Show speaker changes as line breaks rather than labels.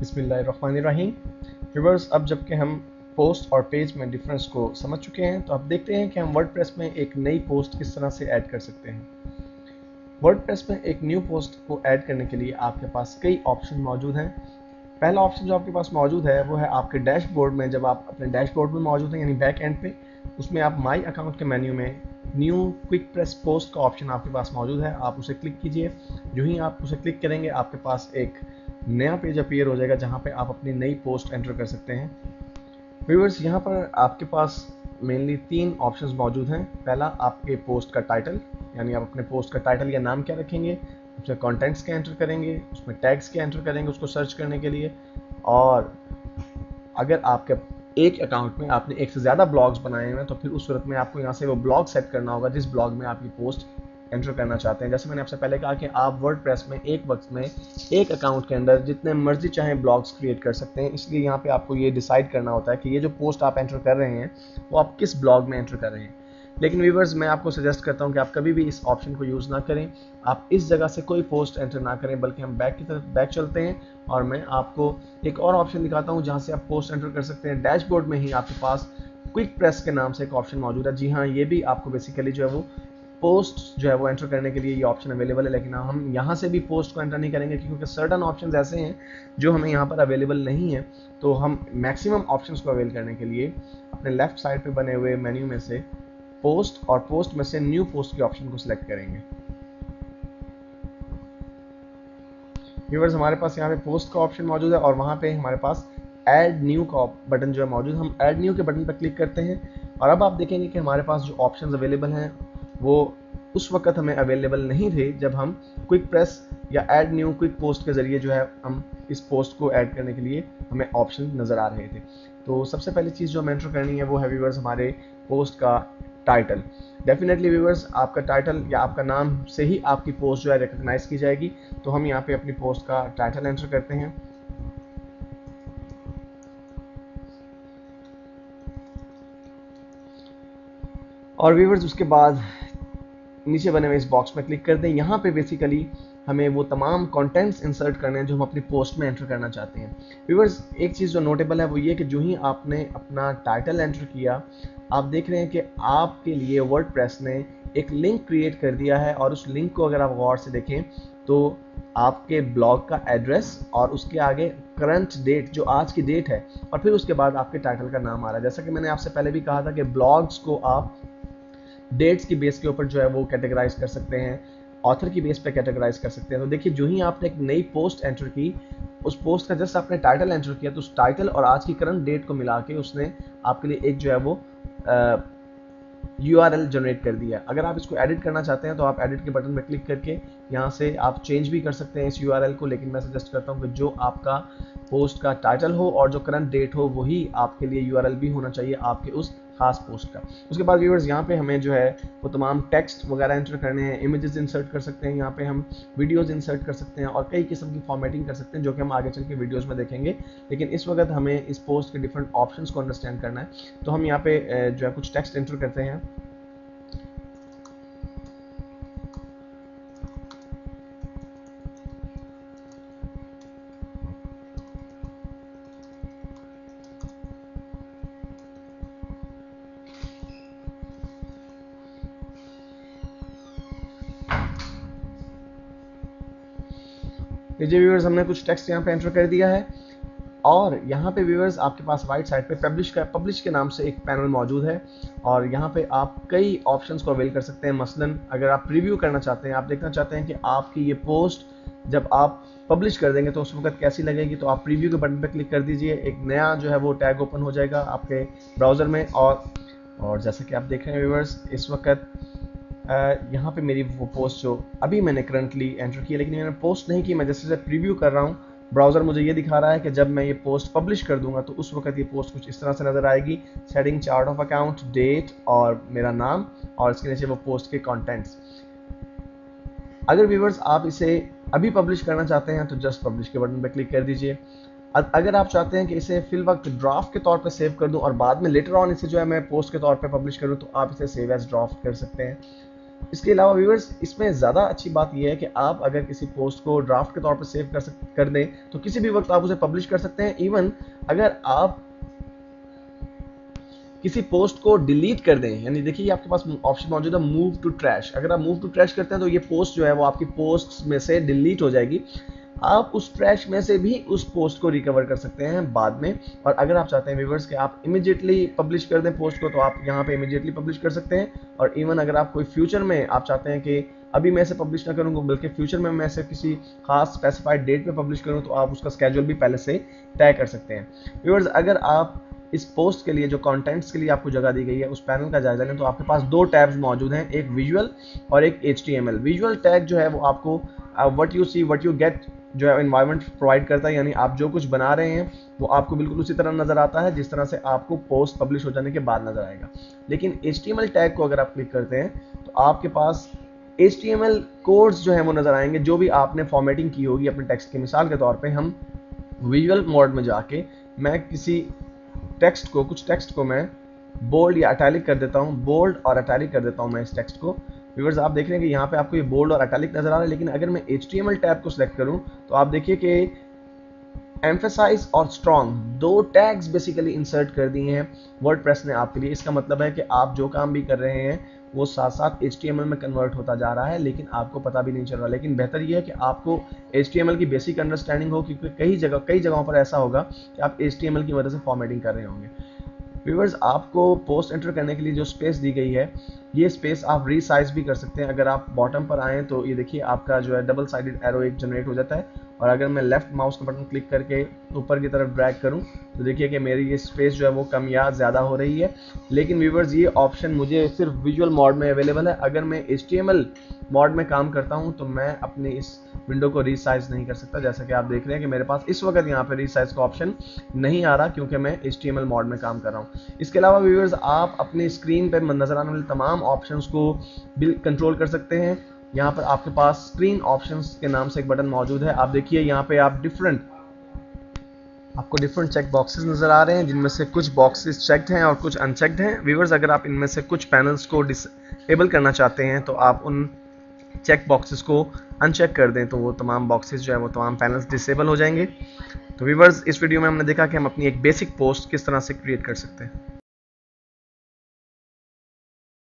बिस्मिल्लाहिर्रहमानिर्रहीम। व्यूअर्स, अब जबकि हम पोस्ट और पेज में डिफरेंस को समझ चुके हैं तो अब देखते हैं कि हम वर्डप्रेस में एक नई पोस्ट किस तरह से ऐड कर सकते हैं। वर्डप्रेस में एक न्यू पोस्ट को ऐड करने के लिए आपके पास कई ऑप्शन मौजूद हैं। पहला ऑप्शन जो आपके पास मौजूद है वो है आपके डैशबोर्ड में। जब आप अपने डैशबोर्ड में मौजूद हैं यानी बैक एंड पे, उसमें आप माई अकाउंट के मेन्यू में न्यू क्विक प्रेस पोस्ट का ऑप्शन आपके पास मौजूद है। आप उसे क्लिक कीजिए। जो ही आप उसे क्लिक करेंगे आपके पास एक नया पेज अपीयर हो जाएगा जहां पे आप अपनी नई पोस्ट एंटर कर सकते हैं। व्यूअर्स, यहाँ पर आपके पास मेनली 3 ऑप्शंस मौजूद हैं। पहला, आपके पोस्ट का टाइटल, यानी आप अपने पोस्ट का टाइटल या नाम क्या रखेंगे, उसमें कंटेंट्स क्या एंटर करेंगे, उसमें टैग्स क्या एंटर करेंगे उसको सर्च करने के लिए। और अगर आपके एक अकाउंट में आपने एक से ज़्यादा ब्लॉग्स बनाए हैं तो फिर उस सूरत में आपको यहाँ से वो ब्लॉग सेट करना होगा जिस ब्लॉग में आप ये पोस्ट एंटर करना चाहते हैं। जैसे मैंने आपसे पहले कहा कि आप वर्डप्रेस में एक वक्त में एक अकाउंट के अंदर जितने मर्जी चाहें ब्लॉग्स क्रिएट कर सकते हैं। इसलिए यहाँ पे आपको ये डिसाइड करना होता है कि ये जो पोस्ट आप एंटर कर रहे हैं वो आप किस ब्लॉग में एंटर कर रहे हैं। लेकिन व्यूअर्स, मैं आपको सजेस्ट करता हूँ कि आप कभी भी इस ऑप्शन को यूज़ ना करें। आप इस जगह से कोई पोस्ट एंटर ना करें, बल्कि हम बैक की तरफ बैक चलते हैं और मैं आपको एक और ऑप्शन दिखाता हूँ जहाँ से आप पोस्ट एंटर कर सकते हैं। डैशबोर्ड में ही आपके पास क्विक प्रेस के नाम से एक ऑप्शन मौजूद है। जी हाँ, ये भी आपको बेसिकली जो है वो पोस्ट जो है वो एंटर करने के लिए ये ऑप्शन अवेलेबल है। लेकिन हम यहाँ से भी पोस्ट को एंटर नहीं करेंगे क्योंकि सर्टन ऑप्शंस ऐसे हैं जो हमें यहाँ पर अवेलेबल नहीं है। तो हम मैक्सिमम ऑप्शंस को अवेल करने के लिए अपने लेफ्ट साइड पे बने हुए मेन्यू में से पोस्ट और पोस्ट में से न्यू पोस्ट के ऑप्शन को सिलेक्ट करेंगे। व्यूअर्स, हमारे पास यहाँ पे पोस्ट का ऑप्शन मौजूद है और वहाँ पे हमारे पास ऐड न्यू का बटन जो है मौजूद। हम ऐड न्यू के बटन पर क्लिक करते हैं और अब आप देखेंगे कि हमारे पास जो ऑप्शंस अवेलेबल हैं वो उस वक्त हमें अवेलेबल नहीं थे जब हम क्विक प्रेस या ऐड न्यू क्विक पोस्ट के ज़रिए जो है हम इस पोस्ट को ऐड करने के लिए हमें ऑप्शन नज़र आ रहे थे। तो सबसे पहली चीज़ जो हमें एंटर करनी है वो है व्यूअर्स हमारे पोस्ट का टाइटल। डेफिनेटली व्यूअर्स, आपका टाइटल या आपका नाम से ही आपकी पोस्ट जो है रिकॉग्नाइज की जाएगी। तो हम यहाँ पे अपनी पोस्ट का टाइटल एंटर करते हैं। और व्यूअर्स, उसके बाद नीचे बने हुए इस बॉक्स में क्लिक कर दें। यहाँ पे बेसिकली हमें वो तमाम कंटेंट्स इंसर्ट करने हैं जो हम अपनी पोस्ट में एंटर करना चाहते हैं। व्यूअर्स, एक चीज़ जो नोटेबल है वो ये कि जो ही आपने अपना टाइटल एंटर किया, आप देख रहे हैं कि आपके लिए वर्डप्रेस ने एक लिंक क्रिएट कर दिया है। और उस लिंक को अगर आप गौर से देखें तो आपके ब्लॉग का एड्रेस और उसके आगे करंट डेट जो आज की डेट है और फिर उसके बाद आपके टाइटल का नाम आ रहा है। जैसा कि मैंने आपसे पहले भी कहा था कि ब्लॉग्स को आप डेट्स की बेस के ऊपर जो है वो कैटेगराइज कर सकते हैं, ऑथर की बेस पे कैटेगराइज कर सकते हैं। तो देखिए, जो ही आपने एक नई पोस्ट एंटर की, उस पोस्ट का जस्ट आपने टाइटल एंटर किया तो उस टाइटल और आज की करंट डेट को मिला के उसने आपके लिए एक जो है वो URL जनरेट कर दिया। अगर आप इसको एडिट करना चाहते हैं तो आप एडिट के बटन पर क्लिक करके यहाँ से आप चेंज भी कर सकते हैं इस URL को। लेकिन मैं सजेस्ट करता हूँ कि जो आपका पोस्ट का टाइटल हो और जो करंट डेट हो वही आपके लिए URL भी होना चाहिए आपके उस खास पोस्ट का। उसके बाद व्यूअर्स, यहाँ पे हमें जो है वो तमाम टेक्स्ट वगैरह एंटर करने हैं, इमेजेस इंसर्ट कर सकते हैं, यहाँ पे हम वीडियोस इंसर्ट कर सकते हैं और कई किस्म की फॉर्मेटिंग कर सकते हैं जो कि हम आगे चल के वीडियोस में देखेंगे। लेकिन इस वक्त हमें इस पोस्ट के डिफरेंट ऑप्शंस को अंडरस्टैंड करना है। तो हम यहाँ पे जो है कुछ टेक्स्ट एंटर करते हैं। लीजिए व्यूअर्स, हमने कुछ टेक्स्ट यहाँ पे एंटर कर दिया है और यहाँ पे व्यूअर्स आपके पास राइट साइड पे पब्लिश के नाम से एक पैनल मौजूद है और यहाँ पे आप कई ऑप्शंस को अवेल कर सकते हैं। मसलन अगर आप प्रीव्यू करना चाहते हैं, आप देखना चाहते हैं कि आपकी ये पोस्ट जब आप पब्लिश कर देंगे तो उस वक्त कैसी लगेगी, तो आप प्रीव्यू के बटन पे क्लिक कर दीजिए। एक नया जो है वो टैग ओपन हो जाएगा आपके ब्राउज़र में। और जैसा कि आप देख रहे हैं व्यूअर्स, इस वक्त यहाँ पे मेरी वो पोस्ट जो अभी मैंने करंटली एंटर की है, लेकिन मैंने पोस्ट नहीं की, मैं जैसे प्रीव्यू कर रहा हूँ, ब्राउज़र मुझे ये दिखा रहा है कि जब मैं ये पोस्ट पब्लिश कर दूंगा तो उस वक्त ये पोस्ट कुछ इस तरह से नज़र आएगी। Setting, chart of account, date और मेरा नाम और इसके नीचे वो पोस्ट के कंटेंट्स। अगर व्यूअर्स आप इसे अभी पब्लिश करना चाहते हैं तो जस्ट पब्लिश के बटन पर क्लिक कर दीजिए। अगर आप चाहते हैं कि इसे फिल वक्त ड्राफ्ट के तौर पे सेव कर दूं और बाद में लेटर ऑन इसे जो है मैं पोस्ट के तौर पे पब्लिश करूं तो आप इसे सेव एज ड्राफ्ट कर सकते हैं। इसके अलावा व्यूअर्स इसमें ज़्यादा अच्छी बात यह है कि आप अगर किसी पोस्ट को ड्राफ्ट के तौर पर सेव कर दें तो किसी भी वक्त आप उसे पब्लिश कर सकते हैं। इवन अगर आप किसी पोस्ट को डिलीट कर दें, यानी देखिए आपके पास ऑप्शन मौजूद है मूव टू ट्रैश। अगर आप मूव टू ट्रैश करते हैं तो ये पोस्ट जो है वो आपकी पोस्ट में से डिलीट हो जाएगी। आप उस ट्रैश में से भी उस पोस्ट को रिकवर कर सकते हैं बाद में। और अगर आप चाहते हैं व्यूअर्स कि आप इमीडिएटली पब्लिश कर दें पोस्ट को, तो आप यहाँ पे इमीडिएटली पब्लिश कर सकते हैं। और इवन अगर आप कोई फ्यूचर में आप चाहते हैं कि अभी मैं इसे पब्लिश ना करूँ बल्कि फ्यूचर में मैं इसे किसी खास स्पेसिफाइड डेट पे पब्लिश करूँ, तो आप उसका स्केड्यूल भी पहले से तय कर सकते हैं। व्यूअर्स अगर आप इस पोस्ट के लिए जो कंटेंट्स के लिए आपको जगह दी गई है उस पैनल का जायजा लें तो आपके पास दो टैब्स मौजूद हैं, एक विजुअल और एक HTML। विजुअल टैग जो है वो आपको what you see what you get जो है एनवायरनमेंट प्रोवाइड करता है, यानी आप जो कुछ बना रहे हैं वो आपको बिल्कुल उसी तरह नजर आता है जिस तरह से आपको पोस्ट पब्लिश हो जाने के बाद नजर आएगा। लेकिन HTML टैग को अगर आप क्लिक करते हैं तो आपके पास HTML कोड्स जो है वो नजर आएंगे, जो भी आपने फॉर्मेटिंग की होगी अपने टेक्स्ट की। मिसाल के तौर पे हम विजुअल मोड में जाके मैं किसी कुछ टेक्स्ट को मैं बोल्ड या अटैलिक कर देता हूँ, बोल्ड और अटैलिक कर देता हूँ मैं इस टेक्स्ट को। व्यूअर्स आप देख रहे हैं कि यहाँ पे आपको ये बोल्ड और अटैलिक नजर आ रहा है। लेकिन अगर मैं HTML टैब को सिलेक्ट करूँ तो आप देखिए कि एम्फेसाइज और स्ट्रॉन्ग दो टैग्स बेसिकली इंसर्ट कर दिए हैं वर्डप्रेस ने आपके लिए। इसका मतलब है कि आप जो काम भी कर रहे हैं वो साथ साथ HTML में कन्वर्ट होता जा रहा है, लेकिन आपको पता भी नहीं चल रहा। लेकिन बेहतर ये है कि आपको HTML की बेसिक अंडरस्टैंडिंग हो, क्योंकि कई जगहों पर ऐसा होगा कि आप HTML की मदद से फॉर्मेटिंग कर रहे होंगे। व्यूअर्स आपको पोस्ट एंटर करने के लिए जो स्पेस दी गई है, ये स्पेस आप रीसाइज भी कर सकते हैं। अगर आप बॉटम पर आएँ तो ये देखिए आपका जो है डबल साइडेड एरो एक जनरेट हो जाता है। और अगर मैं लेफ्ट माउस का बटन क्लिक करके ऊपर की तरफ ड्रैग करूं तो देखिए कि मेरी ये स्पेस जो है वो कम या ज़्यादा हो रही है। लेकिन व्यूअर्स ये ऑप्शन मुझे सिर्फ विजुअल मोड में अवेलेबल है। अगर मैं HTML मोड में काम करता हूं तो मैं अपनी इस विंडो को रीसाइज नहीं कर सकता। जैसा कि आप देख रहे हैं कि मेरे पास इस वक्त यहाँ पे रीसाइज का ऑप्शन नहीं आ रहा, क्योंकि मैं HTML मोड में काम कर रहा हूँ। इसके अलावा व्यूअर्स आप अपनी स्क्रीन पर नजर आने वाले तमाम ऑप्शंस को भी कंट्रोल कर सकते हैं। यहाँ पर आपके पास स्क्रीन ऑप्शंस के नाम से एक बटन मौजूद है। आप देखिए यहाँ पे आप आपको डिफरेंट चेक बॉक्सेस नजर आ रहे हैं, जिनमें से कुछ बॉक्सेस चेक्ड हैं और कुछ अनचेक्ड हैं। व्यूअर्स अगर आप इनमें से कुछ पैनल्स को डिसेबल करना चाहते हैं तो आप उन चेक बॉक्सेस को अनचेक कर दें, तो वो तमाम बॉक्सेस जो है वो तमाम पैनल्स डिसेबल हो जाएंगे। तो व्यूअर्स इस वीडियो में हमने देखा कि हम अपनी एक बेसिक पोस्ट किस तरह से क्रिएट कर सकते हैं।